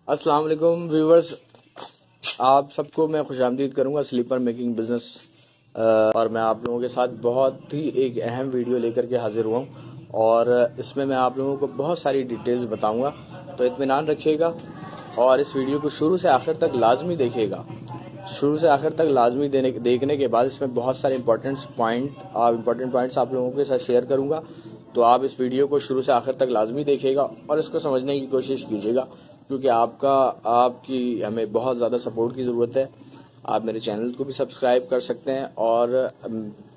अस्सलाम वालेकुम व्यूवर्स, आप सबको मैं खुशामदीद करूंगा स्लीपर मेकिंग बिजनेस। और मैं आप लोगों के साथ बहुत ही एक अहम वीडियो लेकर के हाजिर हुआ हूं और इसमें मैं आप लोगों को बहुत सारी डिटेल्स बताऊंगा, तो इत्मीनान रखिएगा और इस वीडियो को शुरू से आखिर तक लाजमी देखिएगा। शुरू से आखिर तक लाजमी देखने के बाद इसमें बहुत सारे इंपॉर्टेंट पॉइंट्स आप लोगों के साथ शेयर करूंगा, तो आप इस वीडियो को शुरू से आखिर तक लाजमी देखिएगा और इसको समझने की कोशिश कीजिएगा, क्योंकि आपकी हमें बहुत ज़्यादा सपोर्ट की ज़रूरत है। आप मेरे चैनल को भी सब्सक्राइब कर सकते हैं और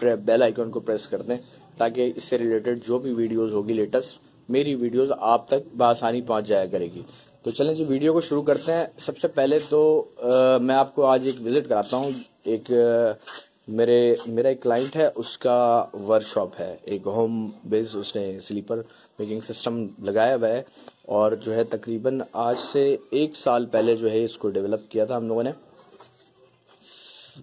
बेल आइकन को प्रेस कर दें, ताकि इससे रिलेटेड जो भी वीडियोस होगी लेटेस्ट, मेरी वीडियोस आप तक बआसानी पहुंच जाया करेगी। तो चलें जी, वीडियो को शुरू करते हैं। सबसे पहले तो मैं आपको आज एक विजिट कराता हूँ। मेरा एक क्लाइंट है, उसका वर्कशॉप है, एक होम बेस उसने स्लीपर मेकिंग सिस्टम लगाया हुआ है और जो है तकरीबन आज से 1 साल पहले जो है इसको डेवलप किया था हम लोगों ने।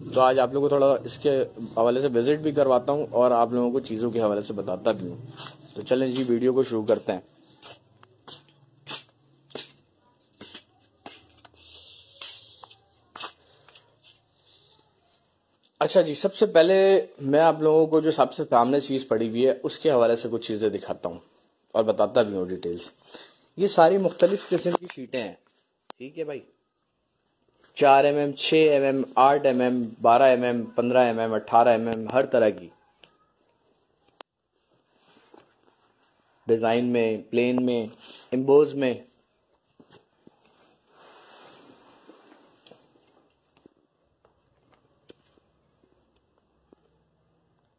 तो आज आप लोगों को थोड़ा इसके हवाले से विजिट भी करवाता हूँ और आप लोगों को चीज़ों के हवाले से बताता भी हूँ। तो चलें जी, वीडियो को शुरू करते हैं। अच्छा जी, सबसे पहले मैं आप लोगों को जो सबसे सामने चीज़ पड़ी हुई है उसके हवाले से कुछ चीज़ें दिखाता हूँ और बताता भी हूँ डिटेल्स। ये सारी मुख्तलिफ किस्म की शीटें हैं, ठीक है भाई। 4 mm, 6 mm, 8 mm, 12 mm, 15 mm, 18 mm, हर तरह की डिज़ाइन में, प्लेन में, एम्बोज में।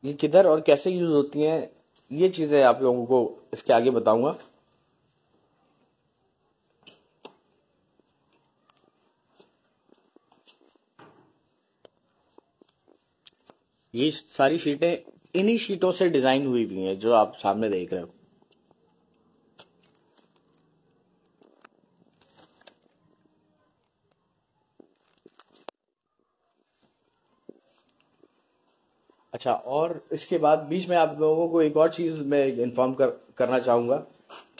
ये किधर और कैसे यूज होती हैं, ये चीज़ें आप लोगों को इसके आगे बताऊंगा। ये सारी शीटें इन्हीं शीटों से डिजाइन हुई हुई हैं जो आप सामने देख रहे हो। अच्छा, और इसके बाद बीच में आप लोगों को एक और चीज़ मैं इन्फॉर्म करना चाहूँगा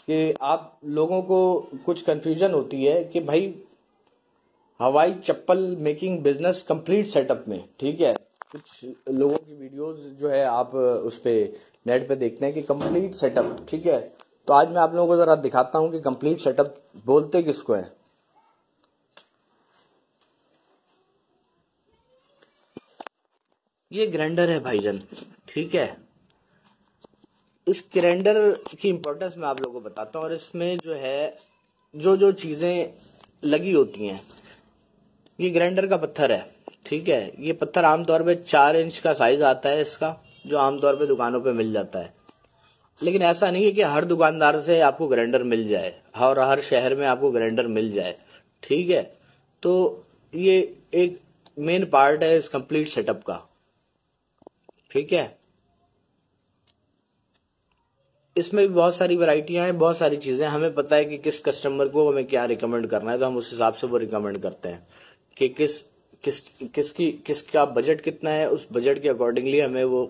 कि आप लोगों को कुछ कंफ्यूजन होती है कि भाई हवाई चप्पल मेकिंग बिजनेस कंप्लीट सेटअप में, ठीक है। कुछ लोगों की वीडियोस जो है आप उस पे नेट पे देखते हैं कि कंप्लीट सेटअप, ठीक है। तो आज मैं आप लोगों को जरा दिखाता हूँ कि कंप्लीट सेटअप बोलते किसको है। ये ग्राइंडर है भाईजान, ठीक है। इस ग्राइंडर की इंपॉर्टेंस मैं आप लोगों को बताता हूँ और इसमें जो है जो जो चीजें लगी होती हैं। ये ग्राइंडर का पत्थर है, ठीक है। ये पत्थर आमतौर पे 4 इंच का साइज आता है इसका, जो आमतौर पे दुकानों पे मिल जाता है। लेकिन ऐसा नहीं है कि हर दुकानदार से आपको ग्राइंडर मिल जाए और हर शहर में आपको ग्राइंडर मिल जाए, ठीक है। तो ये एक मेन पार्ट है इस कंप्लीट सेटअप का, ठीक है। इसमें भी बहुत सारी वैरायटियां हैं, बहुत सारी चीजें। हमें पता है कि किस कस्टमर को हमें क्या रिकमेंड करना है, तो हम उस हिसाब से वो रिकमेंड करते हैं कि किसका बजट कितना है। उस बजट के अकॉर्डिंगली हमें वो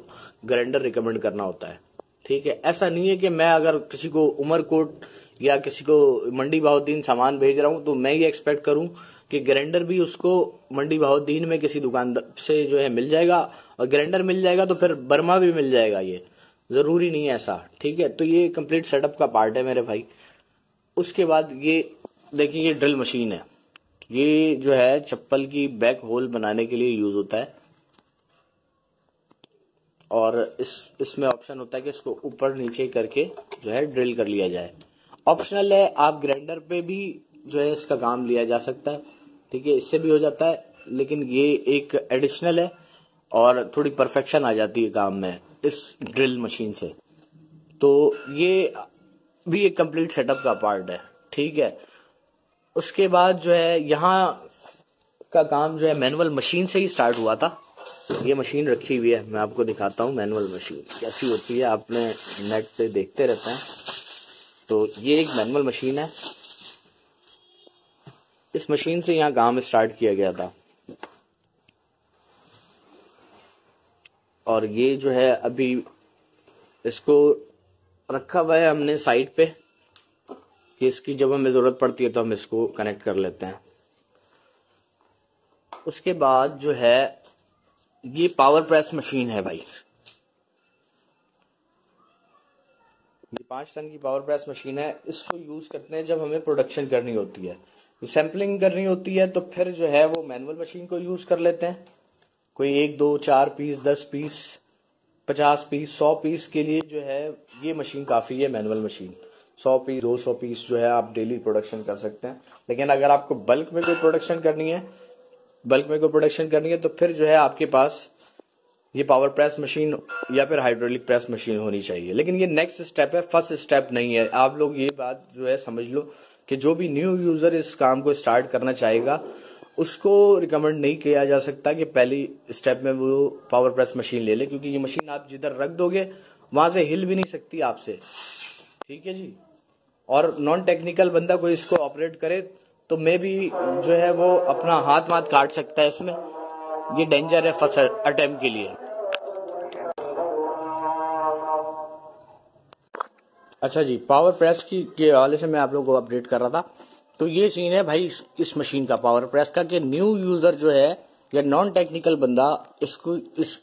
ग्राइंडर रिकमेंड करना होता है, ठीक है। ऐसा नहीं है कि मैं अगर किसी को उमरकोट या किसी को मंडी बहाउद्दीन सामान भेज रहा हूं तो मैं ये एक्सपेक्ट करूं कि ग्राइंडर भी उसको मंडी बहाउद्दीन में किसी दुकानदार से जो है मिल जाएगा, और ग्राइंडर मिल जाएगा तो फिर बर्मा भी मिल जाएगा। ये जरूरी नहीं है ऐसा, ठीक है। तो ये कंप्लीट सेटअप का पार्ट है मेरे भाई। उसके बाद ये देखिए, ये ड्रिल मशीन है। ये जो है चप्पल की बैक होल बनाने के लिए यूज होता है और इसमें ऑप्शन होता है कि इसको ऊपर नीचे करके जो है ड्रिल कर लिया जाए। ऑप्शनल है, आप ग्राइंडर पे भी जो है इसका काम लिया जा सकता है, ठीक है। इससे भी हो जाता है, लेकिन ये एक एडिशनल है और थोड़ी परफेक्शन आ जाती है काम में इस ड्रिल मशीन से। तो ये भी एक कंप्लीट सेटअप का पार्ट है, ठीक है। उसके बाद जो है यहाँ का काम जो है मैनुअल मशीन से ही स्टार्ट हुआ था। ये मशीन रखी हुई है, मैं आपको दिखाता हूँ मैनुअल मशीन कैसी होती है। आपने नेट पे देखते रहते हैं। तो ये एक मैनुअल मशीन है। इस मशीन से यहाँ काम स्टार्ट किया गया था और ये जो है अभी इसको रखा हुआ है हमने साइड पे कि इसकी जब हमें ज़रूरत पड़ती है तो हम इसको कनेक्ट कर लेते हैं। उसके बाद जो है ये पावर प्रेस मशीन है भाई, ये 5 टन की पावर प्रेस मशीन है। इसको यूज़ करते हैं जब हमें प्रोडक्शन करनी होती है, सैम्पलिंग करनी होती है, तो फिर जो है वो मैनुअल मशीन को यूज़ कर लेते हैं। कोई 1 2 4 पीस, 10 पीस, 50 पीस, 100 पीस के लिए जो है ये मशीन काफ़ी है, मैनुअल मशीन। 100 पीस 200 पीस जो है आप डेली प्रोडक्शन कर सकते हैं। लेकिन अगर आपको बल्क में कोई प्रोडक्शन करनी है तो फिर जो है आपके पास ये पावर प्रेस मशीन या फिर हाइड्रोलिक प्रेस मशीन होनी चाहिए। लेकिन ये नेक्स्ट स्टेप है, फर्स्ट स्टेप नहीं है। आप लोग ये बात जो है समझ लो कि जो भी न्यू यूजर इस काम को स्टार्ट करना चाहेगा उसको रिकमेंड नहीं किया जा सकता कि पहली स्टेप में वो पावर प्रेस मशीन ले ले, क्योंकि ये मशीन आप जिधर रख दोगे वहां से हिल भी नहीं सकती आपसे, ठीक है जी। और नॉन टेक्निकल बंदा कोई इसको ऑपरेट करे तो मे भी जो है वो अपना हाथ वाथ काट सकता है इसमें। ये डेंजर है फर्स्ट अटेम्प्ट के लिए। अच्छा जी, पावर प्रेस के हवाले से मैं आप लोगों को अपडेट कर रहा था। तो ये सीन है भाई इस मशीन का, पावर प्रेस का, कि न्यू यूजर जो है या नॉन टेक्निकल बंदा इसको इस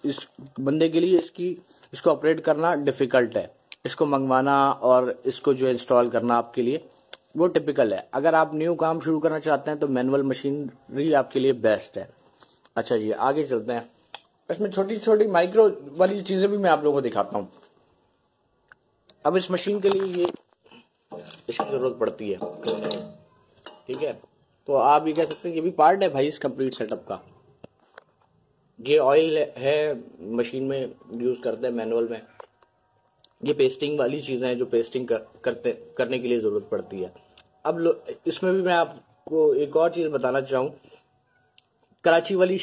बंदे के लिए इसको ऑपरेट करना डिफिकल्ट है। इसको मंगवाना और इसको जो इंस्टॉल करना आपके लिए वो टिपिकल है। अगर आप न्यू काम शुरू करना चाहते हैं तो मैनुअल मशीनरी आपके लिए बेस्ट है। अच्छा जी, आगे चलते हैं। इसमें छोटी छोटी माइक्रो वाली चीजें भी मैं आप लोगों को दिखाता हूँ। अब इस मशीन के लिए ये इसकी जरूरत पड़ती है, ठीक है। तो आप ये कह सकते हैं ये भी पार्ट है भाई इस कंप्लीट सेटअप का। ये ऑयल है, मशीन में यूज करते हैं मैनुअल में। ये पेस्टिंग वाली चीजें हैं जो पेस्टिंग करने के लिए जरूरत पड़ती है। अब इसमें भी मैं आपको एक और चीज बताना चाहूँ। कराची वाली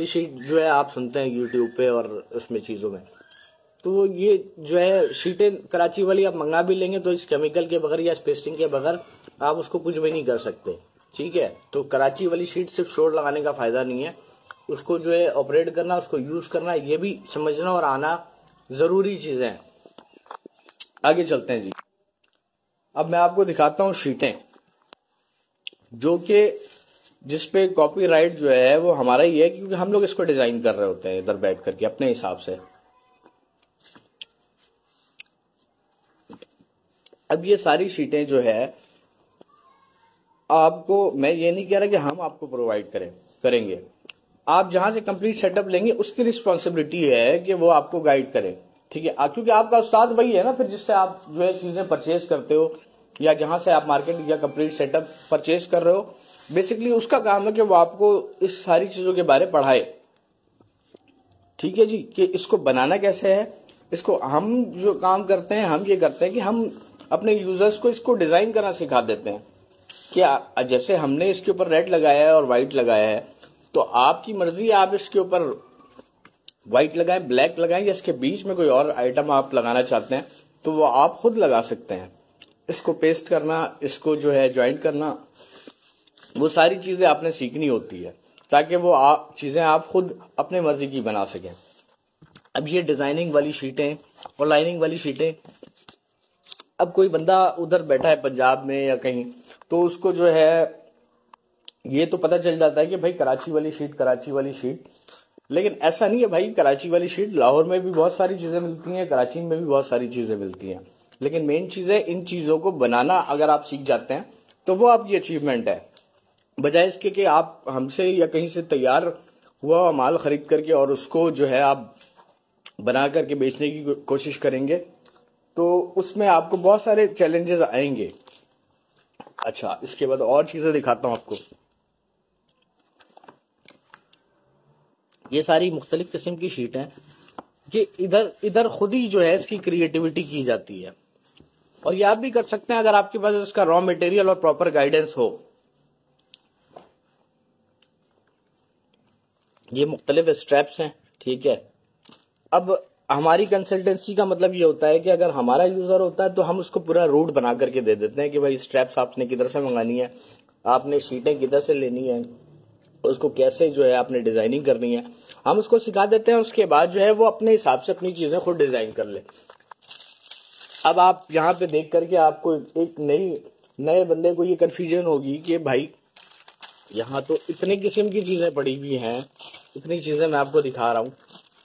शीट जो है आप सुनते हैं यूट्यूब पे और उसमें चीजों में, तो ये जो है शीटें कराची वाली आप मंगा भी लेंगे तो इस केमिकल के बगैर या इस पेस्टिंग के बगैर आप उसको कुछ भी नहीं कर सकते, ठीक है। तो कराची वाली शीट सिर्फ शोर लगाने का फायदा नहीं है, उसको जो है ऑपरेट करना, उसको यूज करना, ये भी समझना और आना जरूरी चीजें हैं। आगे चलते हैं जी। अब मैं आपको दिखाता हूँ शीटें जो कि जिसपे कॉपीराइट जो है वो हमारा ही है, क्योंकि हम लोग इसको डिजाइन कर रहे होते हैं इधर बैठ करके अपने हिसाब से। अब ये सारी शीटें जो है आपको, मैं ये नहीं कह रहा कि हम आपको प्रोवाइड करेंगे। आप जहां से कंप्लीट सेटअप लेंगे उसकी रिस्पॉन्सिबिलिटी है कि वो आपको गाइड करे, ठीक है। क्योंकि आपका उस्ताद वही है ना फिर जिससे आप जो है चीजें परचेज करते हो या जहां से आप मार्केट या कंप्लीट सेटअप परचेज कर रहे हो। बेसिकली उसका काम है कि वो आपको इस सारी चीजों के बारे में पढ़ाए, ठीक है जी, कि इसको बनाना कैसे है। इसको हम जो काम करते हैं हम ये करते हैं कि हम अपने यूजर्स को इसको डिजाइन करना सिखा देते हैं कि जैसे हमने इसके ऊपर रेड लगाया है और व्हाइट लगाया है, तो आपकी मर्जी है, आप इसके ऊपर व्हाइट लगाएं, ब्लैक लगाएं, या इसके बीच में कोई और आइटम आप लगाना चाहते हैं तो वो आप खुद लगा सकते हैं। इसको पेस्ट करना, इसको जो है ज्वाइंट करना, वो सारी चीजें आपने सीखनी होती है ताकि वो चीजें आप खुद अपने मर्जी की बना सकें। अब ये डिजाइनिंग वाली शीटें और लाइनिंग वाली शीटें, अब कोई बंदा उधर बैठा है पंजाब में या कहीं, तो उसको जो है ये तो पता चल जाता है कि भाई कराची वाली शीट, लेकिन ऐसा नहीं है भाई। कराची वाली शीट लाहौर में भी बहुत सारी चीजें मिलती हैं, कराची में भी बहुत सारी चीजें मिलती हैं, लेकिन मेन चीज है इन चीजों को बनाना अगर आप सीख जाते हैं तो वो आपकी अचीवमेंट है, बजाय इसके कि आप हमसे या कहीं से तैयार हुआ माल खरीद करके और उसको जो है आप बना करके बेचने की कोशिश करेंगे तो उसमें आपको बहुत सारे चैलेंजेस आएंगे। अच्छा, इसके बाद और चीजें दिखाता हूं आपको। ये सारी मुख्तलिफ किस्म की शीट हैं कि इधर खुद ही जो है इसकी क्रिएटिविटी की जाती है, और ये आप भी कर सकते हैं अगर आपके पास इसका रॉ मटेरियल और प्रॉपर गाइडेंस हो। ये मुख्तलिफ स्ट्रैप्स हैं, ठीक है। अब हमारी कंसल्टेंसी का मतलब ये होता है कि अगर हमारा यूजर होता है तो हम उसको पूरा रूट बना करके दे देते हैं कि भाई स्ट्रैप्स आपने किधर से मंगानी है, आपने शीटें किधर से लेनी है, उसको कैसे जो है आपने डिजाइनिंग करनी है, हम उसको सिखा देते हैं। उसके बाद जो है वो अपने हिसाब से अपनी चीजें खुद डिजाइन कर ले। अब आप यहाँ पे देख करके आपको एक नई नए बंदे को ये कन्फ्यूजन होगी कि भाई यहाँ तो इतने किस्म की चीजें पड़ी हुई हैं, इतनी चीजें मैं आपको दिखा रहा हूँ।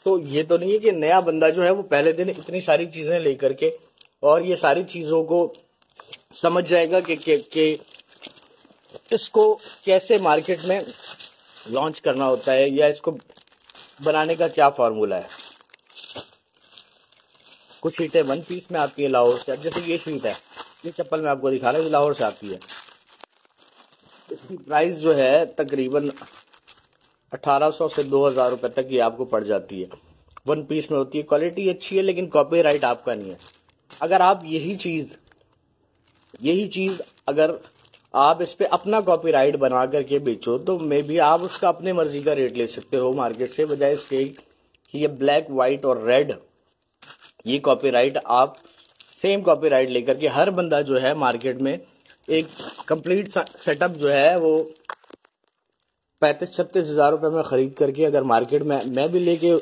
तो ये तो नहीं है कि नया बंदा जो है वो पहले दिन इतनी सारी चीजें लेकर के और ये सारी चीजों को समझ जाएगा कि इसको कैसे मार्केट में लॉन्च करना होता है या इसको बनाने का क्या फॉर्मूला है। कुछ शीटें 1 पीस में आती है लाहौर से। अब जैसे ये शीट है, ये चप्पल मैं आपको दिखा रहा हूँ, ये लाहौर से आती है। इसकी प्राइस जो है तकरीबन 1800 से 2000 रुपए तक ये आपको पड़ जाती है। 1 पीस में होती है, क्वालिटी अच्छी है, लेकिन कॉपीराइट आपका नहीं है। अगर आप यही चीज अगर आप इस पे अपना कॉपीराइट बना करके बेचो तो मे भी आप उसका अपने मर्जी का रेट ले सकते हो मार्केट से, बजाय इसके कि ये ब्लैक, व्हाइट और रेड ये कॉपीराइट आप सेम कॉपीराइट लेकर के हर बंदा जो है मार्केट में एक कंप्लीट सेटअप जो है वो 35-36 हजार रुपए में खरीद करके अगर मार्केट में मैं भी लेके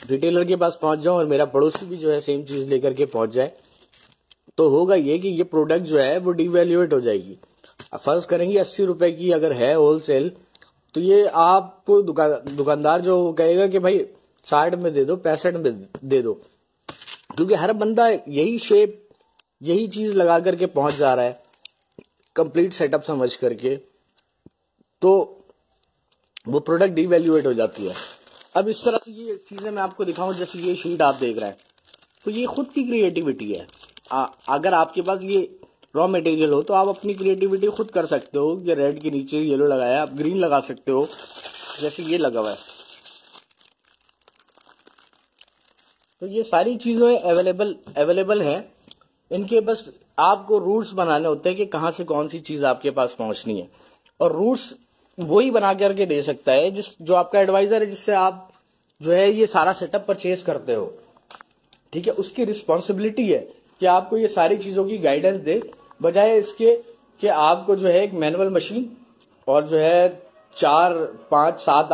रिटेलर के पास पहुंच जाऊं और मेरा पड़ोसी भी जो है सेम चीज लेकर के पहुंच जाए, तो होगा ये कि ये प्रोडक्ट जो है वो डिवैल्यूएट हो जाएगी। फर्ज करेंगे 80 रुपए की अगर है होलसेल, तो ये आपको दुकानदार जो कहेगा कि भाई 60 में दे दो, 65 में दे दो, क्योंकि हर बंदा यही शेप यही चीज लगा करके पहुंच जा रहा है कंप्लीट सेटअप समझ करके, तो वो प्रोडक्ट डिवैल्यूएट हो जाती है। अब इस तरह से ये चीजें मैं आपको दिखाऊं, जैसे ये शीट आप देख रहे हैं, तो ये खुद की क्रिएटिविटी है। अगर आपके पास ये रॉ मटेरियल हो तो आप अपनी क्रिएटिविटी खुद कर सकते हो। ये रेड के नीचे येलो लगाया, आप ग्रीन लगा सकते हो, जैसे ये लगा हुआ है। तो ये सारी चीजें अवेलेबल हैं। इनके बस आपको रूट्स बनाने होते हैं कि कहां से कौन सी चीज आपके पास पहुंचनी है, और रूट्स वही बना करके दे सकता है जो आपका एडवाइजर है, जिससे आप जो है ये सारा सेटअप परचेज करते हो। ठीक है, उसकी रिस्पॉन्सिबिलिटी है कि आपको ये सारी चीजों की गाइडेंस दे, बजाय इसके कि आपको जो है एक मैनुअल मशीन और जो है 4, 5, 7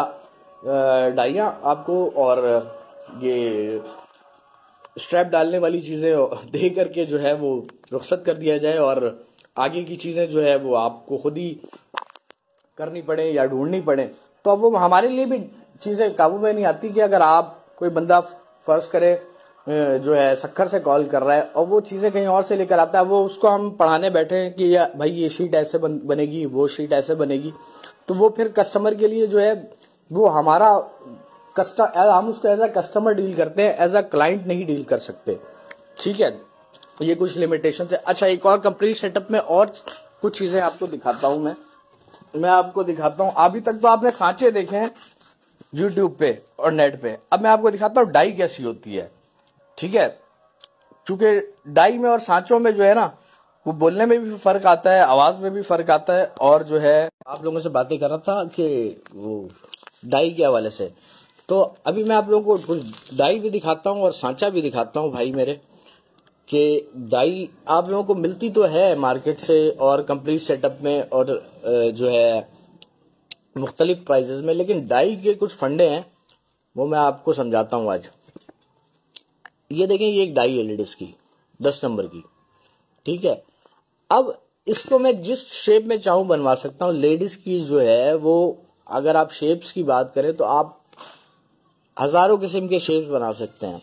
डाइयां आपको और ये स्ट्रैप डालने वाली चीजें दे करके जो है वो रुखसत कर दिया जाए, और आगे की चीजें जो है वो आपको खुद ही करनी पड़े या ढूंढनी पड़े। तो अब वो हमारे लिए भी चीजें काबू में नहीं आती कि अगर आप कोई बंदा फर्ज करे जो है सक्खर से कॉल कर रहा है और वो चीजें कहीं और से लेकर आता है, वो उसको हम पढ़ाने बैठे हैं कि भाई ये शीट ऐसे बनेगी, वो शीट ऐसे बनेगी, तो वो फिर कस्टमर के लिए जो है वो हमारा हम उसको एज अ कस्टमर डील करते हैं, एज अ क्लाइंट नहीं डील कर सकते। ठीक है, ये कुछ लिमिटेशन है। अच्छा, एक और कंप्लीट सेटअप में और कुछ चीजें आपको दिखाता हूं। मैं आपको दिखाता हूं। अभी तक तो आपने सांचे देखे हैं यूट्यूब पे और नेट पे, अब मैं आपको दिखाता हूं डाई कैसी होती है। ठीक है, क्योंकि डाई में और सांचों में जो है ना, वो बोलने में भी फर्क आता है, आवाज में भी फर्क आता है, और जो है आप लोगों से बातें कर रहा था कि वो डाई के हवाले से, तो अभी मैं आप लोगों को कुछ डाई भी दिखाता हूं और सांचा भी दिखाता हूं भाई मेरे, कि डाई आप लोगों को मिलती तो है मार्केट से और कंप्लीट सेटअप में और जो है मुख्तलिफ प्राइजेस में, लेकिन डाई के कुछ फंडे हैं, वो मैं आपको समझाता हूं आज। ये देखें, ये एक डाई है लेडीज की 10 नंबर की। ठीक है, अब इसको मैं जिस शेप में चाहूं बनवा सकता हूं। लेडीज की जो है वो, अगर आप शेप्स की बात करें तो आप हजारों किस्म के शेप्स बना सकते हैं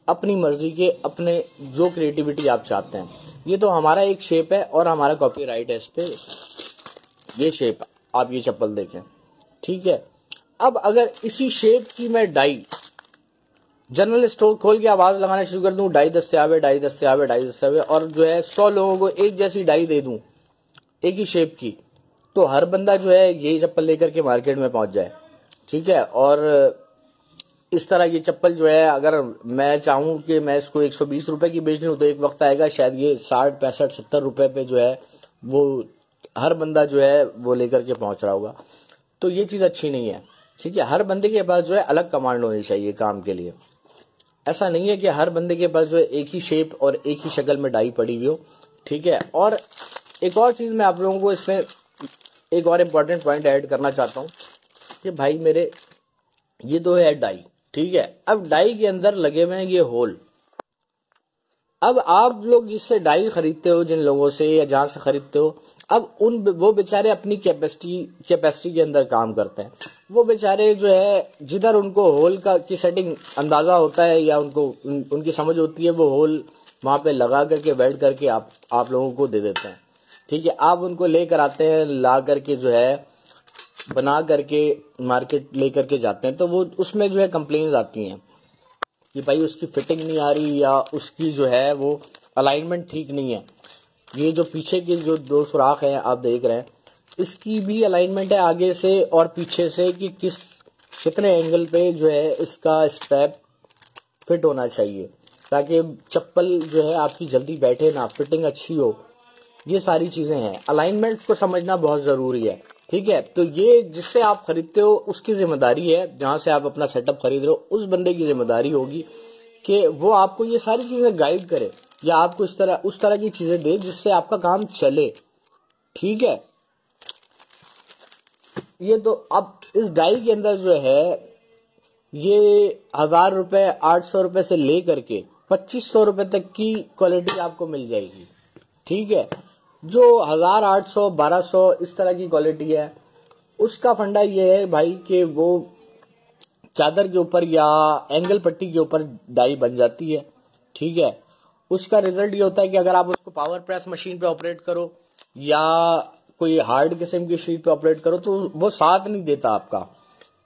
अपनी मर्जी के, अपने जो क्रिएटिविटी आप चाहते हैं। ये तो हमारा एक शेप है और हमारा कॉपीराइट है इस पे। ये शेप आप ये चप्पल देखें। ठीक है, अब अगर इसी शेप की मैं डाई जनरल स्टोर खोल के आवाज लगाना शुरू कर दूं, डाई दस्तयाब है, डाई दस्तयाब है, डाई दस्तयाब है, और जो है 100 लोगों को एक जैसी डाई दे दूं एक ही शेप की, तो हर बंदा जो है यही चप्पल लेकर के मार्केट में पहुंच जाए। ठीक है, और इस तरह ये चप्पल जो है, अगर मैं चाहूं कि मैं इसको 120 रुपए की बेच लूं, तो एक वक्त आएगा शायद ये 60, 65, 70 रुपए पे जो है वो हर बंदा जो है वो लेकर के पहुंच रहा होगा। तो ये चीज अच्छी नहीं है। ठीक है, हर बंदे के पास जो है अलग कमांड होनी चाहिए काम के लिए। ऐसा नहीं है कि हर बंदे के पास जो है एक ही शेप और एक ही शक्ल में डाई पड़ी हुई हो। ठीक है, और एक और चीज मैं आप लोगों को इसमें एक और इम्पोर्टेंट पॉइंट ऐड करना चाहता हूं कि भाई मेरे ये दो है डाई। ठीक है, अब डाई के अंदर लगे हुए हैं ये होल। अब आप लोग जिससे डाई खरीदते हो, जिन लोगों से या जहां से खरीदते हो, अब वो बेचारे अपनी कैपेसिटी के अंदर काम करते हैं। वो बेचारे जो है जिधर उनको होल की सेटिंग अंदाजा होता है या उनकी समझ होती है, वो होल वहां पे लगा करके वेल्ड करके आप लोगों को दे देते हैं। ठीक है, आप उनको लेकर आते हैं, ला करके जो है बना करके मार्केट लेकर के जाते हैं, तो वो उसमें जो है कंप्लेन्स आती हैं कि भाई उसकी फिटिंग नहीं आ रही या उसकी जो है वो अलाइनमेंट ठीक नहीं है। ये जो पीछे के जो दो सुराख हैं आप देख रहे हैं, इसकी भी अलाइनमेंट है आगे से और पीछे से कि कितने एंगल पे जो है इसका स्ट्रैप फिट होना चाहिए, ताकि चप्पल जो है आपकी जल्दी बैठे ना, फिटिंग अच्छी हो। ये सारी चीजें हैं, अलाइनमेंट को समझना बहुत जरूरी है। ठीक है, तो ये जिससे आप खरीदते हो उसकी जिम्मेदारी है, जहां से आप अपना सेटअप खरीद रहे हो उस बंदे की जिम्मेदारी होगी कि वो आपको ये सारी चीजें गाइड करे या आपको उस तरह की चीजें दे जिससे आपका काम चले। ठीक है, ये तो अब इस डाई के अंदर जो है ये 1,000 रुपए 800 रुपए से लेकर के 2,500 रुपए तक की क्वालिटी आपको मिल जाएगी। ठीक है, जो 1,000 800 1,200 इस तरह की क्वालिटी है, उसका फंडा ये है भाई कि वो चादर के ऊपर या एंगल पट्टी के ऊपर डाई बन जाती है। ठीक है, उसका रिजल्ट ये होता है कि अगर आप उसको पावर प्रेस मशीन पे ऑपरेट करो या कोई हार्ड किस्म की शीट पे ऑपरेट करो तो वो साथ नहीं देता आपका,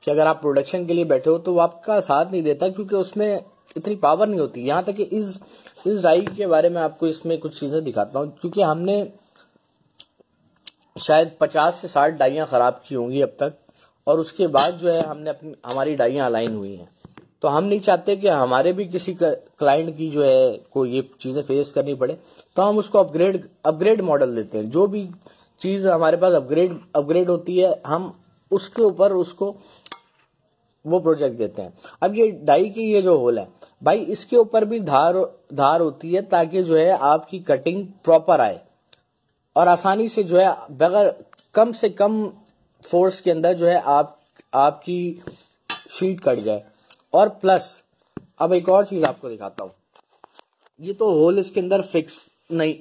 कि अगर आप प्रोडक्शन के लिए बैठे हो तो वो आपका साथ नहीं देता, क्योंकि उसमें इतनी पावर नहीं होती। यहाँ तक कि इस डाई के बारे में आपको इसमें कुछ चीजें दिखाता हूँ, क्योंकि हमने शायद 50 से 60 डाइयां खराब की होंगी अब तक, और उसके बाद जो है हमारी डाइयां अलाइन हुई हैं। तो हम नहीं चाहते कि हमारे भी किसी क्लाइंट की जो है को ये चीजें फेस करनी पड़े, तो हम उसको अपग्रेड मॉडल देते हैं। जो भी चीज हमारे पास अपग्रेड होती है, हम उसके ऊपर उसको वो प्रोजेक्ट देते हैं। अब ये डाई की ये जो होल है भाई, इसके ऊपर भी धार होती है, ताकि जो है आपकी कटिंग प्रॉपर आए और आसानी से जो है बगैर कम से कम फोर्स के अंदर जो है आपकी शीट कट जाए। और प्लस अब एक और चीज आपको दिखाता हूं, ये तो होल इसके अंदर फिक्स नहीं,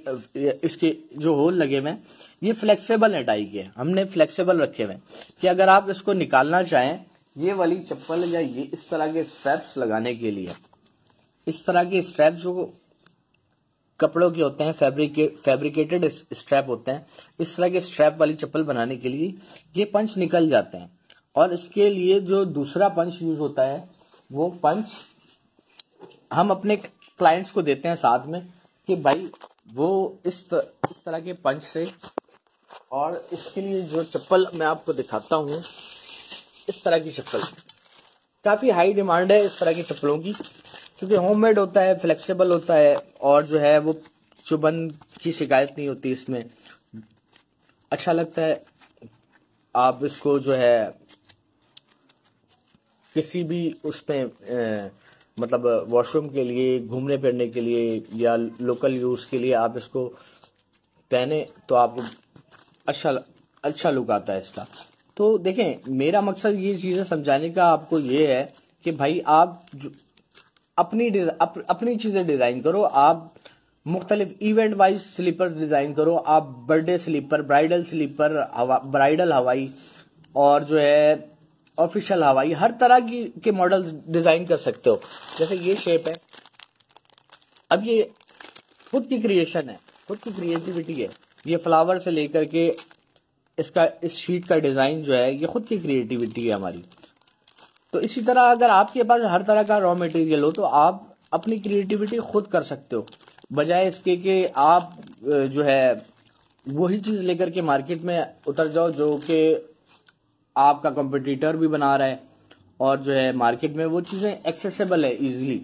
इसके जो होल लगे हुए हैं ये फ्लेक्सिबल है, डाई के हमने फ्लेक्सिबल रखे हुए हैं कि अगर आप इसको निकालना चाहें, ये वाली चप्पल या ये इस तरह के स्ट्रैप्स लगाने के लिए, इस तरह के स्ट्रैप्स जो कपड़ों के होते हैं, फैब्रिकेटेड स्ट्रैप होते हैं, इस तरह के स्ट्रैप वाली चप्पल बनाने के लिए ये पंच निकल जाते हैं। और इसके लिए जो दूसरा पंच यूज होता है, वो पंच हम अपने क्लाइंट्स को देते हैं साथ में, कि भाई वो इस तरह के पंच से। और इसके लिए जो चप्पल मैं आपको दिखाता हूँ, इस तरह की चप्पल काफी हाई डिमांड है इस तरह की चप्पलों की, क्योंकि होममेड होता है, फ्लेक्सिबल होता है और जो है वो चुभन की शिकायत नहीं होती इसमें, अच्छा लगता है। आप इसको जो है किसी भी उसमें मतलब वॉशरूम के लिए, घूमने फिरने के लिए या लोकल यूज के लिए आप इसको पहने तो आपको अच्छा लुक आता है इसका। तो देखें, मेरा मकसद ये चीजें समझाने का आपको ये है कि भाई आप अपनी चीजें डिजाइन करो, आप मुख्तलिफ इवेंट वाइज स्लीपर डिजाइन करो, आप birthday slipper, bridal slipper, bridal हवाई और जो है ऑफिशियल हवाई, हर तरह के मॉडल्स डिजाइन कर सकते हो। जैसे ये शेप है, अब ये खुद की क्रिएशन है, खुद की क्रिएटिविटी है। ये फ्लावर से लेकर के इस शीट का डिजाइन जो है, ये खुद की क्रिएटिविटी है हमारी। तो इसी तरह अगर आपके पास हर तरह का रॉ मटेरियल हो तो आप अपनी क्रिएटिविटी खुद कर सकते हो, बजाय इसके कि आप जो है वही चीज लेकर के मार्केट में उतर जाओ जो कि आपका कंपटीटर भी बना रहा है और जो है मार्केट में वो चीजें एक्सेसिबल है इजीली।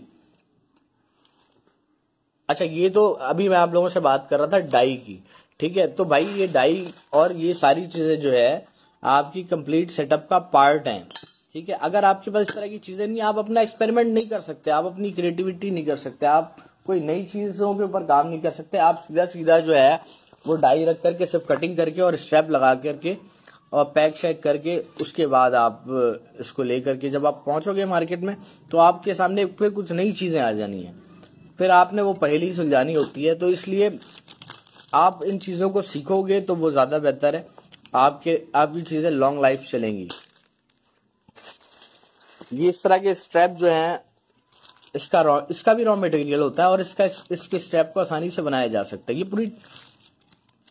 अच्छा, ये तो अभी मैं आप लोगों से बात कर रहा था डाई की। ठीक है, तो भाई ये डाई और ये सारी चीजें जो है आपकी कंप्लीट सेटअप का पार्ट हैं। ठीक है, अगर आपके पास इस तरह की चीजें नहीं, आप अपना एक्सपेरिमेंट नहीं कर सकते, आप अपनी क्रिएटिविटी नहीं कर सकते, आप कोई नई चीजों के ऊपर काम नहीं कर सकते। आप सीधा सीधा जो है वो डाई रख करके सिर्फ कटिंग करके और स्ट्रैप लगा करके और पैक शैक करके उसके बाद आप इसको लेकर के जब आप पहुंचोगे मार्केट में तो आपके सामने फिर कुछ नई चीजें आ जानी है। फिर आपने वो पहेली सुलझानी होती है। तो इसलिए आप इन चीजों को सीखोगे तो वो ज्यादा बेहतर है, आपकी चीजें लॉन्ग लाइफ चलेंगी। ये इस तरह के स्ट्रैप जो हैं, इसका भी रॉ मटेरियल होता है और इसके स्ट्रैप को आसानी से बनाया जा सकता है। ये पूरी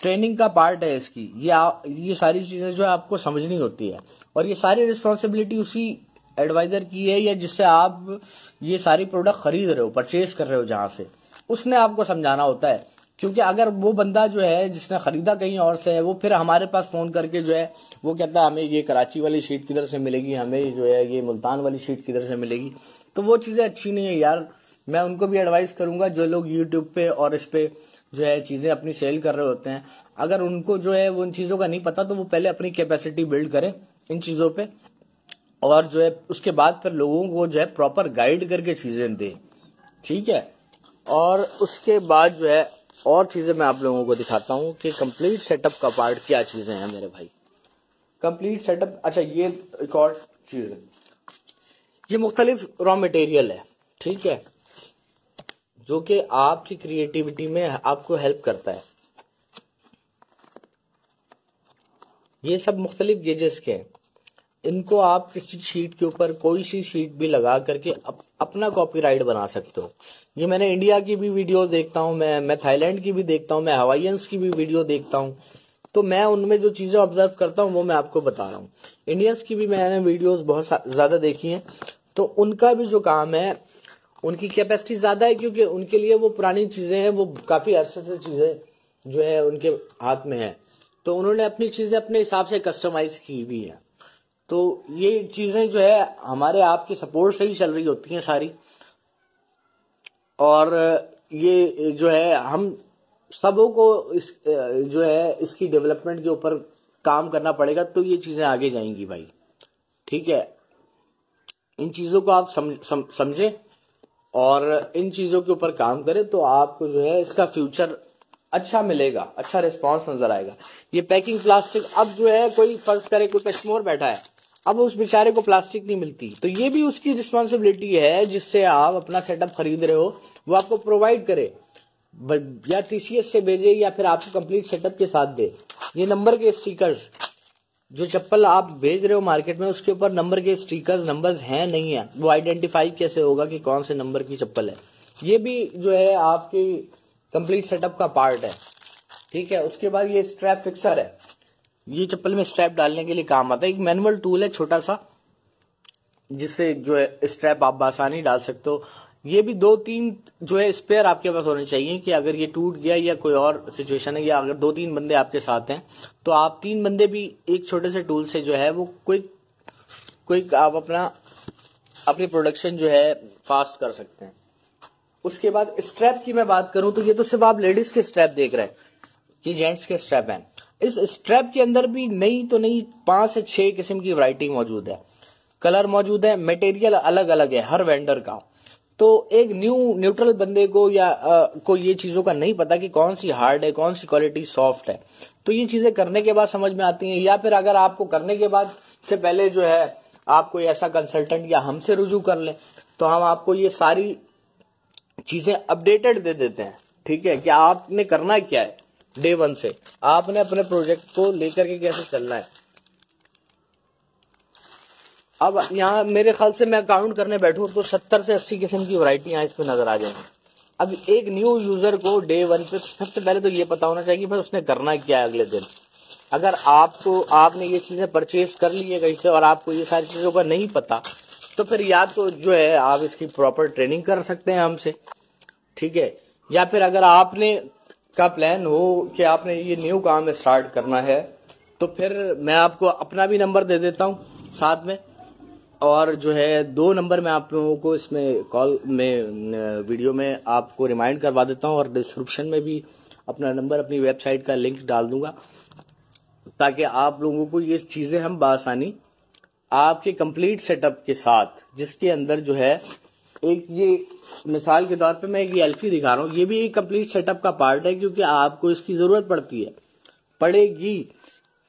ट्रेनिंग का पार्ट है इसकी। ये सारी चीजें जो है आपको समझनी होती है और ये सारी रिस्पॉन्सिबिलिटी उसी एडवाइजर की है, या जिससे आप ये सारी प्रोडक्ट खरीद रहे हो, परचेज कर रहे हो, जहां से उसने आपको समझाना होता है। क्योंकि अगर वो बंदा जो है जिसने खरीदा कहीं और से है, वो फिर हमारे पास फोन करके जो है वो कहता है हमें ये कराची वाली शीट किधर से मिलेगी, हमें जो है ये मुल्तान वाली शीट किधर से मिलेगी, तो वो चीजें अच्छी नहीं है यार। मैं उनको भी एडवाइस करूंगा जो लोग यूट्यूब पे और इस पे जो है चीजें अपनी सेल कर रहे होते हैं, अगर उनको जो है वो उन चीजों का नहीं पता तो वो पहले अपनी कैपेसिटी बिल्ड करें इन चीजों पे, और जो है उसके बाद फिर लोगों को जो है प्रॉपर गाइड करके चीजें दें, ठीक है। और उसके बाद जो है और चीजें मैं आप लोगों को दिखाता हूं कि कंप्लीट सेटअप का पार्ट क्या चीजें हैं मेरे भाई। कंप्लीट सेटअप, अच्छा ये एक और चीज है, ये मुख्तलिफ रॉ मटेरियल है, ठीक है, जो कि आपकी क्रिएटिविटी में आपको हेल्प करता है। ये सब मुख्तलिफ गेजेस के हैं, इनको आप किसी शीट के ऊपर कोई सी शीट भी लगा करके अपना कॉपीराइट बना सकते हो। ये मैंने इंडिया की भी वीडियो देखता हूँ, मैं थाईलैंड की भी देखता हूँ, मैं हवाइयंस की भी वीडियो देखता हूँ, तो मैं उनमें जो चीजें ऑब्जर्व करता हूँ वो मैं आपको बता रहा हूँ। इंडियंस की भी मैंने वीडियोस बहुत ज्यादा देखी हैं, तो उनका भी जो काम है, उनकी कैपेसिटी ज्यादा है क्योंकि उनके लिए वो पुरानी चीजें हैं, वो काफी अरसे से चीजें जो है उनके हाथ में है, तो उन्होंने अपनी चीजें अपने हिसाब से कस्टमाइज की हुई है। तो ये चीजें जो है हमारे आपके सपोर्ट से ही चल रही होती हैं सारी, और ये जो है हम सबों को जो है इसकी डेवलपमेंट के ऊपर काम करना पड़ेगा, तो ये चीजें आगे जाएंगी भाई, ठीक है। इन चीजों को आप समझें और इन चीजों के ऊपर काम करें तो आपको जो है इसका फ्यूचर अच्छा मिलेगा, अच्छा रिस्पांस नजर आएगा। ये पैकिंग प्लास्टिक, अब जो है कोई फर्ज करे कोई कस्टमर बैठा है, अब उस बेचारे को प्लास्टिक नहीं मिलती, तो ये भी उसकी रिस्पांसिबिलिटी है जिससे आप अपना सेटअप खरीद रहे हो वो आपको प्रोवाइड करे, या टीसीएस से भेजे या फिर आपको कंप्लीट सेटअप के साथ दे। ये नंबर के स्टिकर्स, जो चप्पल आप भेज रहे हो मार्केट में उसके ऊपर नंबर के स्टिकर्स, नंबर्स हैं नहीं है, वो आइडेंटिफाई कैसे होगा कि कौन से नंबर की चप्पल है। ये भी जो है आपकी कंप्लीट सेटअप का पार्ट है, ठीक है। उसके बाद ये स्ट्रैप फिक्सर है, ये चप्पल में स्ट्रैप डालने के लिए काम आता है। एक मैनुअल टूल है छोटा सा, जिससे जो है स्ट्रैप आप आसानी डाल सकते हो। ये भी 2-3 जो है स्पेयर आपके पास होने चाहिए कि अगर ये टूट गया या कोई और सिचुएशन है, या अगर 2-3 बंदे आपके साथ हैं तो आप 3 बंदे भी एक छोटे से टूल से जो है वो कोई आप अपनी प्रोडक्शन जो है फास्ट कर सकते हैं। उसके बाद स्ट्रैप की मैं बात करूं तो ये तो सिर्फ आप लेडीज के स्ट्रैप देख रहे हैं, ये जेंट्स के स्ट्रैप हैं। इस स्ट्रैप के अंदर भी नई 5 से 6 किस्म की वैरायटी मौजूद है, कलर मौजूद है, मटेरियल अलग अलग है हर वेंडर का। तो एक न्यूट्रल बंदे को या को ये चीजों का नहीं पता कि कौन सी हार्ड है, कौन सी क्वालिटी सॉफ्ट है, तो ये चीजें करने के बाद समझ में आती हैं। या फिर अगर आपको करने के बाद से पहले जो है आप कोई ऐसा कंसल्टेंट या हमसे रुजू कर लें तो हम आपको ये सारी चीजें अपडेटेड दे देते हैं, ठीक है। कि आपने करना क्या है डे 1 से, आपने अपने प्रोजेक्ट को लेकर के कैसे चलना है। अब यहाँ मेरे ख्याल से मैं काउंट करने बैठूं तो 70 से 80 किस्म की वैरायटियां इसमें नजर आ जाएंगी। अब एक न्यू यूजर को डे 1 पे सबसे पहले तो ये पता होना चाहिए कि भाई उसने करना क्या है अगले दिन। अगर आपने ये चीजें परचेज कर ली है कहीं से और आपको ये सारी चीजों का नहीं पता, तो फिर या तो जो है आप इसकी प्रॉपर ट्रेनिंग कर सकते हैं हमसे, ठीक है। या फिर अगर आपने का प्लान हो कि आपने ये न्यू काम स्टार्ट करना है तो फिर मैं आपको अपना भी नंबर दे देता हूँ साथ में, और जो है 2 नंबर मैं आप लोगों को इसमें कॉल में वीडियो में आपको रिमाइंड करवा देता हूँ, और डिस्क्रिप्शन में भी अपना नंबर, अपनी वेबसाइट का लिंक डाल दूंगा, ताकि आप लोगों को ये चीजें हम बआसानी आपके कंप्लीट सेटअप के साथ, जिसके अंदर जो है एक ये मिसाल के तौर पे मैं ये एल्फी दिखा रहा हूँ, ये भी एक कंप्लीट सेटअप का पार्ट है क्योंकि आपको इसकी जरूरत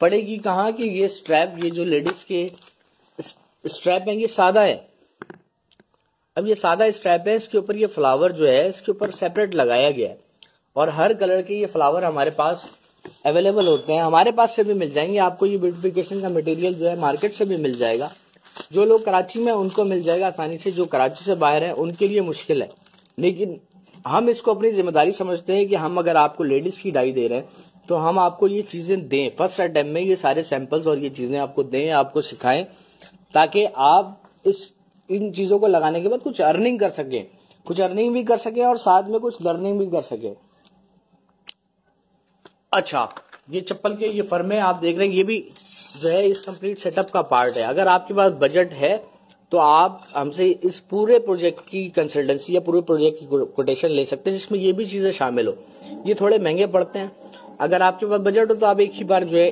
पड़ेगी कहाँ कि ये स्ट्रैप, ये जो लेडीज के स्ट्रैप है ये सादा है, अब ये सादा स्ट्रैप है, इसके ऊपर ये फ्लावर जो है इसके ऊपर सेपरेट लगाया गया है और हर कलर के ये फ्लावर हमारे पास अवेलेबल होते हैं। हमारे पास से भी मिल जाएंगे आपको, ये ब्यूटिफिकेशन का मटेरियल जो है मार्केट से भी मिल जाएगा। जो लोग कराची में उनको मिल जाएगा आसानी से, जो कराची से बाहर है उनके लिए मुश्किल है। लेकिन हम इसको अपनी जिम्मेदारी समझते हैं कि हम अगर आपको लेडीज की डाई दे रहे हैं तो हम आपको ये चीजें दें, फर्स्ट अटेम्प्ट में ये सारे सैंपल्स और ये चीजें आपको दें, आपको सिखाएं, ताकि आप इन चीजों को लगाने के बाद कुछ अर्निंग कर सके, कुछ अर्निंग भी कर सके और साथ में कुछ लर्निंग भी कर सके। अच्छा, ये चप्पल के ये फर्मे आप देख रहे हैं, ये भी जो है इस कंप्लीट सेटअप का पार्ट है। अगर आपके पास बजट है तो आप हमसे इस पूरे प्रोजेक्ट की कंसल्टेंसी या पूरे प्रोजेक्ट की कोटेशन ले सकते हैं, जिसमें ये भी चीजें शामिल हो। ये थोड़े महंगे पड़ते हैं, अगर आपके पास बजट हो तो आप एक ही बार जो है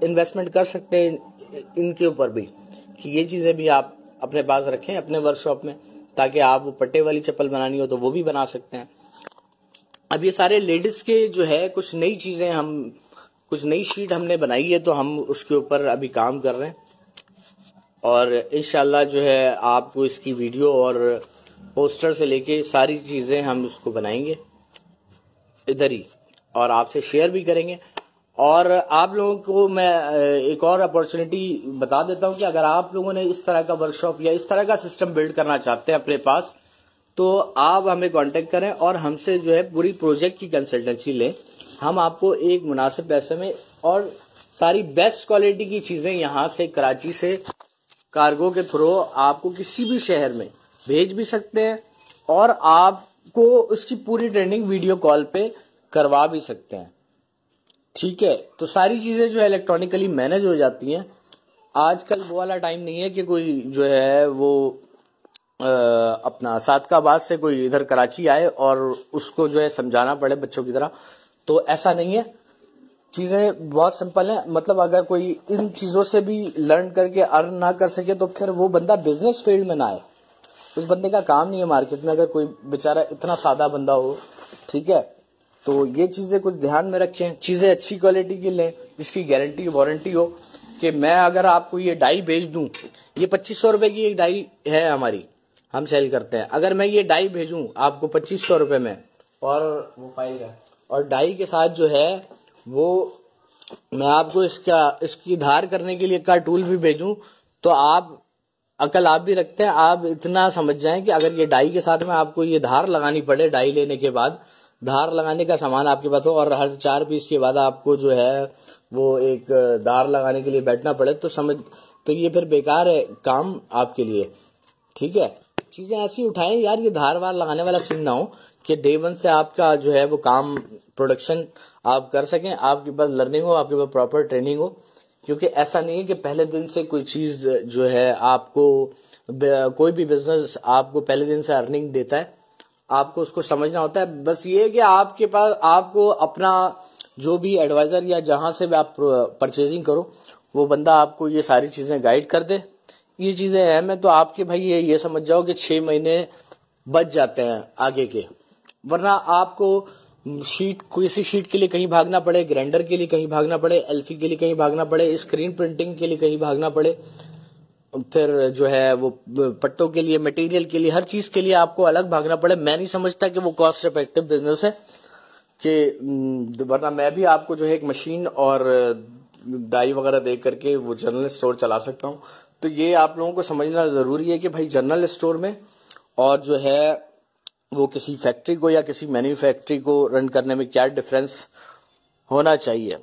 इन्वेस्टमेंट कर सकते हैं इनके ऊपर भी, कि ये चीजें भी आप अपने पास रखें अपने वर्कशॉप में, ताकि आप वो पट्टे वाली चप्पल बनानी हो तो वो भी बना सकते हैं। अब ये सारे लेडीज के जो है कुछ नई चीजें, हम कुछ नई शीट हमने बनाई है तो हम उसके ऊपर अभी काम कर रहे हैं और इंशाल्लाह जो है आपको इसकी वीडियो और पोस्टर से लेके सारी चीजें हम उसको बनाएंगे इधर ही और आपसे शेयर भी करेंगे। और आप लोगों को मैं एक और अपॉर्चुनिटी बता देता हूं कि अगर आप लोगों ने इस तरह का वर्कशॉप या इस तरह का सिस्टम बिल्ड करना चाहते हैं अपने पास, तो आप हमें कांटेक्ट करें और हमसे जो है पूरी प्रोजेक्ट की कंसल्टेंसी लें। हम आपको एक मुनासिब पैसे में और सारी बेस्ट क्वालिटी की चीजें यहां से कराची से कार्गो के थ्रू आपको किसी भी शहर में भेज भी सकते हैं और आपको उसकी पूरी ट्रेनिंग वीडियो कॉल पे करवा भी सकते हैं। ठीक है, तो सारी चीजें जो है इलेक्ट्रॉनिकली मैनेज हो जाती हैं। आजकल वो वाला टाइम नहीं है कि कोई जो है वो अपना सादकाबाद से कोई इधर कराची आए और उसको जो है समझाना पड़े बच्चों की तरह, तो ऐसा नहीं है। चीजें बहुत सिंपल है। मतलब अगर कोई इन चीजों से भी लर्न करके अर्न ना कर सके तो फिर वो बंदा बिजनेस फील्ड में ना आए, उस बंदे का काम नहीं है मार्केट में। अगर कोई बेचारा इतना सादा बंदा हो, ठीक है, तो ये चीजें कुछ ध्यान में रखें, चीजें अच्छी क्वालिटी की लें जिसकी गारंटी वारंटी हो। कि मैं अगर आपको ये डाई भेज दूं, ये 2500 रुपए की एक डाई है हमारी, हम सेल करते हैं। अगर मैं ये डाई भेजूं आपको 2500 रुपए में और वो फाइल है और डाई के साथ जो है वो मैं आपको इसकी धार करने के लिए का टूल भी भेजूं, तो आप अकल आप भी रखते हैं, आप इतना समझ जाएं कि अगर ये डाई के साथ में आपको ये धार लगानी पड़े, डाई लेने के बाद धार लगाने का सामान आपके पास हो और हर 4 पीस के बाद आपको जो है वो एक धार लगाने के लिए बैठना पड़े, तो ये फिर बेकार है काम आपके लिए। ठीक है, चीजें ऐसी उठाएं यार, ये धार वार लगाने वाला सीन ना हो कि डे 1 से आपका जो है वो काम प्रोडक्शन आप कर सकें, आपके पास लर्निंग हो, आपके पास प्रॉपर ट्रेनिंग हो। क्योंकि ऐसा नहीं है कि पहले दिन से कोई चीज जो है आपको, कोई भी बिजनेस आपको पहले दिन से अर्निंग देता है, आपको उसको समझना होता है। बस ये है कि आपके पास आपको अपना जो भी एडवाइजर या जहां से भी आप परचेजिंग करो वो बंदा आपको ये सारी चीजें गाइड कर दे। ये चीजें अहम है, तो आपके भाई ये समझ जाओ कि 6 महीने बच जाते हैं आगे के, वरना आपको किसी शीट के लिए कहीं भागना पड़े, ग्राइंडर के लिए कहीं भागना पड़े, एल्फी के लिए कहीं भागना पड़े, स्क्रीन प्रिंटिंग के लिए कहीं भागना पड़े, फिर जो है वो पट्टों के लिए, मटेरियल के लिए, हर चीज के लिए आपको अलग भागना पड़े। मैं नहीं समझता कि वो कॉस्ट इफेक्टिव बिजनेस है, कि वरना मैं भी आपको जो है एक मशीन और डाई वगैरह दे करके वो जनरल स्टोर चला सकता हूँ। तो ये आप लोगों को समझना जरूरी है कि भाई जनरल स्टोर में और जो है वो किसी फैक्ट्री को या किसी मैन्युफैक्चरी को रन करने में क्या डिफरेंस होना चाहिए।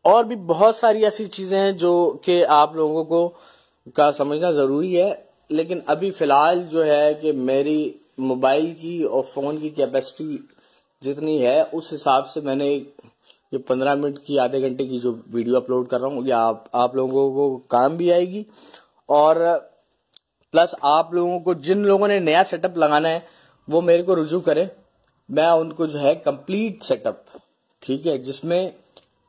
और भी बहुत सारी ऐसी चीजें हैं जो कि आप लोगों को का समझना जरूरी है। लेकिन अभी फिलहाल जो है कि मेरी मोबाइल की और फोन की कैपेसिटी जितनी है उस हिसाब से मैंने ये 15 मिनट की, आधे घंटे की जो वीडियो अपलोड कर रहा हूँ, ये आप लोगों को काम भी आएगी। और प्लस आप लोगों को, जिन लोगों ने नया सेटअप लगाना है वो मेरे को रुजू करें, मैं उनको जो है कंप्लीट सेटअप, ठीक है, जिसमें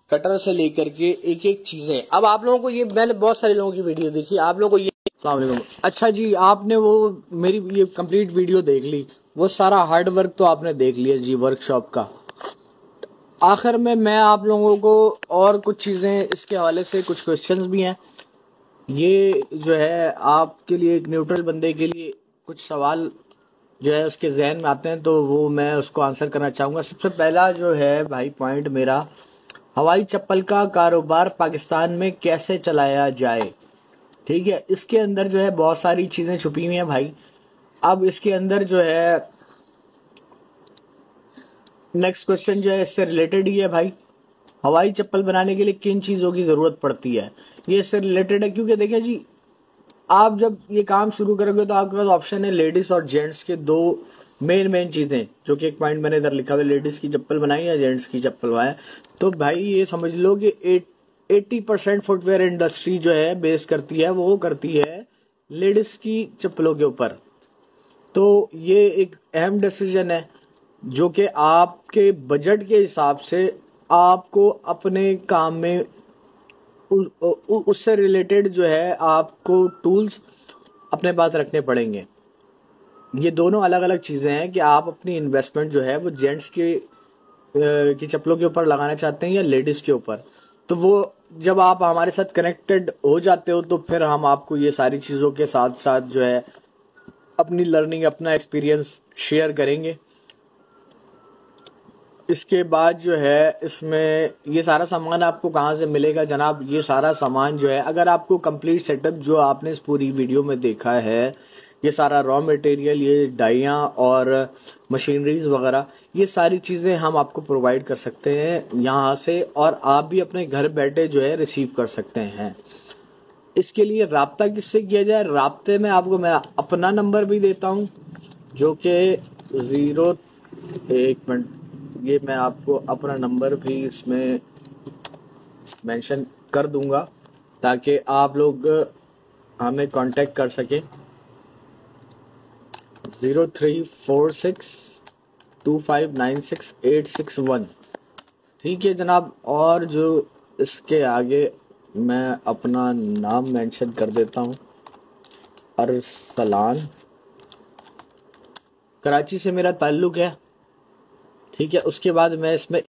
कटर से लेकर के एक एक चीजें। अब आप लोगों को ये, मैंने बहुत सारे लोगों की वीडियो देखी, आप लोगों को ये, अच्छा जी, आपने वो मेरी ये कंप्लीट वीडियो देख ली, वो सारा हार्ड वर्क तो आपने देख लिया जी वर्कशॉप का। आखिर में मैं आप लोगों को और कुछ चीजें इसके हवाले से, कुछ क्वेश्चंस भी हैं, ये जो है आपके लिए एक न्यूट्रल बंदे के लिए कुछ सवाल जो है उसके जहन में आते हैं तो वो मैं उसको आंसर करना चाहूँगा। सबसे पहला जो है भाई पॉइंट मेरा, हवाई चप्पल का कारोबार पाकिस्तान में कैसे चलाया जाए। ठीक है, इसके अंदर जो है बहुत सारी चीज़ें छुपी हुई हैं भाई। अब इसके अंदर जो है नेक्स्ट क्वेश्चन जो है इससे रिलेटेड ही है भाई, हवाई चप्पल बनाने के लिए किन चीज़ों की ज़रूरत पड़ती है। ये इससे रिलेटेड है क्योंकि देखिए जी, आप जब ये काम शुरू करोगे तो आपके पास ऑप्शन है लेडीज और जेंट्स के दो मेन चीजें, जो कि एक पॉइंट मैंने इधर लिखा हुआ है, लेडीज की चप्पल बनाई या जेंट्स की चप्पल बनाए। तो भाई ये समझ लो कि 80% फुटवेयर इंडस्ट्री जो है बेस करती है, वो करती है लेडीज की चप्पलों के ऊपर। तो ये एक अहम डिसीजन है जो कि आपके बजट के हिसाब से आपको अपने काम में उससे रिलेटेड जो है आपको टूल्स अपने पास रखने पड़ेंगे। ये दोनों अलग अलग चीजें हैं कि आप अपनी इन्वेस्टमेंट जो है वो जेंट्स की चप्पलों के ऊपर लगाना चाहते हैं या लेडीज के ऊपर। तो वो जब आप हमारे साथ कनेक्टेड हो जाते हो तो फिर हम आपको ये सारी चीजों के साथ साथ जो है अपनी लर्निंग, अपना एक्सपीरियंस शेयर करेंगे। इसके बाद जो है इसमें ये सारा सामान आपको कहाँ से मिलेगा जनाब। ये सारा सामान जो है, अगर आपको कंप्लीट सेटअप जो आपने इस पूरी वीडियो में देखा है, ये सारा रॉ मटेरियल, ये डाइयाँ और मशीनरीज वगैरह, ये सारी चीज़ें हम आपको प्रोवाइड कर सकते हैं यहाँ से, और आप भी अपने घर बैठे जो है रिसीव कर सकते हैं। इसके लिए राब्ता किससे किया जाए, राब्ते में आपको मैं अपना नंबर भी देता हूँ जो कि 1 मिनट, ये मैं आपको अपना नंबर भी इसमें मेंशन कर दूंगा ताकि आप लोग हमें कांटेक्ट कर सकें। 0346259681। ठीक है जनाब, और जो इसके आगे मैं अपना नाम मेंशन कर देता हूँ, अरसलान, कराची से मेरा ताल्लुक है। ठीक है, उसके बाद मैं इसमें